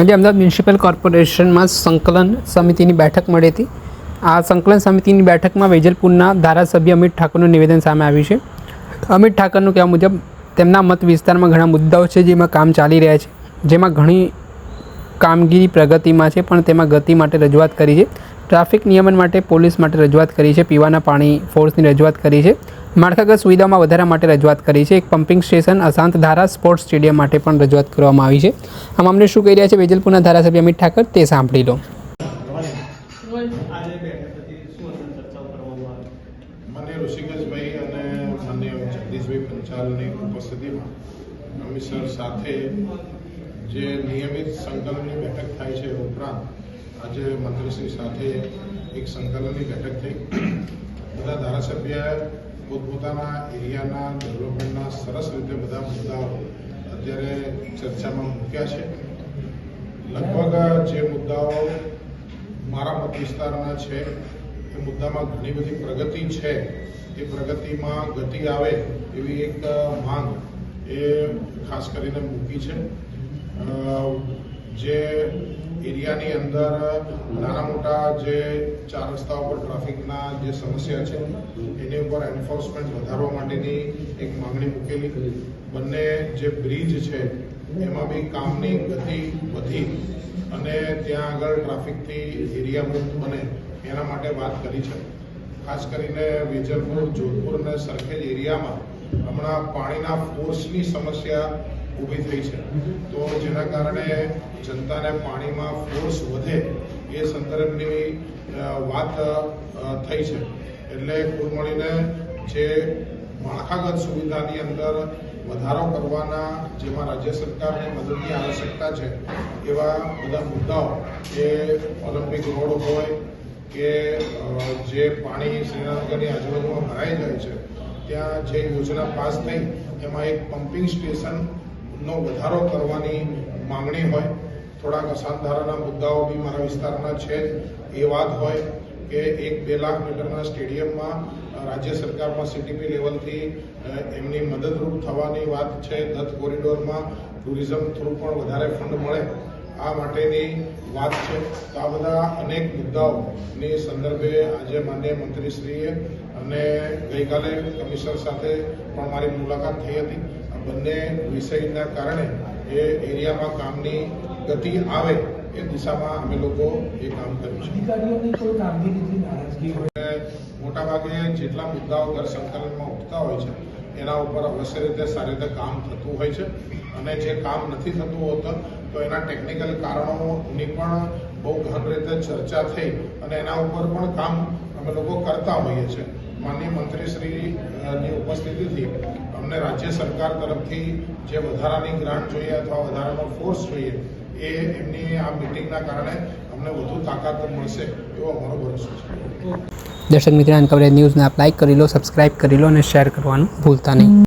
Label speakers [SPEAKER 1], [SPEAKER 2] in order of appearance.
[SPEAKER 1] આજે અમદાવાદ મ્યુનિસિપલ કોર્પોરેશનમાં સંકલન સમિતિની બેઠક મળી હતી। આ સંકલન સમિતિની બેઠકમાં વેજલપુરના ધારાસભ્ય અમિત ઠાકોરનું નિવેદન સામે આવ્યું છે। અમિત ઠાકોરનું કહેવા મુજબ તેમના મત વિસ્તારમાં ઘણા મુદ્દાઓ છે જેમાં કામ ચાલી રહ્યા છે, જેમાં ઘણી કામગીરી પ્રગતિમાં છે, પણ તેમાં ગતિ માટે રજૂઆત કરી છે। ટ્રાફિક નિયમન માટે પોલીસ માટે રજૂઆત કરી છે, પીવાના પાણી ફોર્સની રજૂઆત કરી છે, માળખાગત સુવિધામાં વધારા માટે રજૂઆત કરી છે, એક પમ્પિંગ સ્ટેશન અશાંત ધારા સ્પોર્ટ્સ સ્ટેડિયમ માટે પણ રજૂઆત કરવામાં આવી છે। આ મામલે શું કહી રહ્યા છે વેજલપુરના ધારાસભ્ય અમિત ઠાકોર તે સાંભળી લો।
[SPEAKER 2] માન્ય ઋષિકેશભાઈ અને માન્ય જગદીશભાઈ પંચાલની ઉપસ્થિતિમાં કમિશનર સાથે જે નિયમિત સંકલનની બેઠક થાય છે ઉપરાંત આજે મંત્રીશ્રી સાથે એક સંકલનની બેઠક થઈ। બધા ધારાસભ્ય પોતપોતાના એરિયાના ડેવલપમેન્ટના સરસ રીતે બધા મુદ્દાઓ અત્યારે ચર્ચામાં મૂક્યા છે। લગભગ જે મુદ્દાઓ મારા મત વિસ્તારના છે એ મુદ્દામાં ઘણી બધી પ્રગતિ છે, એ પ્રગતિમાં ગતિ આવે એવી એક માંગ એ ખાસ કરીને મૂકી છે। જે એરિયાની અંદર નાના મોટા જે ચાર રસ્તા ઉપર ટ્રાફિકના જે સમસ્યા છે એની ઉપર એન્ફોર્સમેન્ટ વધારવા માટેની એક માંગણી મૂકેલી। બંને જે બ્રિજ છે એમાં બી કામની ગતિ વધી અને ત્યાં આગળ ટ્રાફિકથી એરિયા મુક્ત બને એના માટે વાત કરી છે। ખાસ કરીને વેજલપુર, જોધપુર અને સરખેજ એરિયામાં હમણાં પાણીના ફોર્સની સમસ્યા ઊભી થઈ છે, તો જેના કારણે જનતાને પાણીમાં ફોર્સ વધે એ સંદર્ભની વાત થઈ છે। એટલે કુલ મળીને જે માળખાગત સુવિધાની અંદર વધારો કરવાના જેમાં રાજ્ય સરકારની મદદની આવશ્યકતા છે એવા બધા મુદ્દાઓ એ ઓલિમ્પિક રોડ હોય કે જે પાણી શ્રીનગરની આજુબાજુમાં ભરાઈ જાય છે ત્યાં જે યોજના પાસ થઈ એમાં એક પમ્પિંગ સ્ટેશનનો વધારો કરવાની માંગણી હોય, થોડાક અસાધારણના મુદ્દાઓ બી મારા વિસ્તારના છે એ વાત હોય કે 1-2 લાખ મીટરના સ્ટેડિયમમાં રાજ્ય સરકારમાં સીટીપી લેવલથી એમની મદદરૂપ થવાની વાત છે। દત્ત કોરિડોરમાં ટુરિઝમ થ્રુ પણ વધારે ફંડ મળે આ માટેની વાત છે। તો આ બધા અનેક મુદ્દાઓની સંદર્ભે આજે માનનીય મંત્રીશ્રીએ અને ગઈકાલે કમિશનર સાથે પણ મારી મુલાકાત થઈ હતી। આ બંને વિષયના કારણે એ એરિયામાં કામની ગતિ આવે એ દિશામાં અમે લોકો એ કામ કર્યું છે। મોટાભાગે જેટલા મુદ્દાઓ દર સંકલનમાં ઉઠતા હોય છે એના ઉપર અવશ્ય રીતે સારી રીતે કામ થતું હોય છે, અને જે કામ નથી થતું હોતું તો એના ટેકનિકલ કારણોની પણ બહુ ગહન રીતે ચર્ચા થઈ અને એના ઉપર પણ કામ અમે લોકો કરતા હોઈએ છીએ। માનનીય મંત્રીશ્રીની ઉપસ્થિતિથી અમને રાજ્ય સરકાર તરફથી જે વધારાની ગ્રાન્ટ જોઈએ અથવા વધારાનો ફોર્સ જોઈએ એ એમની આ મિટિંગના કારણે અમને વધુ તાકાત મળશે એવો અમારો ભરોસો છે।
[SPEAKER 1] દર્શક મિત્રો, કવરેજ ન્યૂઝને આપ લાઇક કરી લો, સબસ્ક્રાઇબ કરી લો અને શેર કરવાનું ભૂલતા નહીં।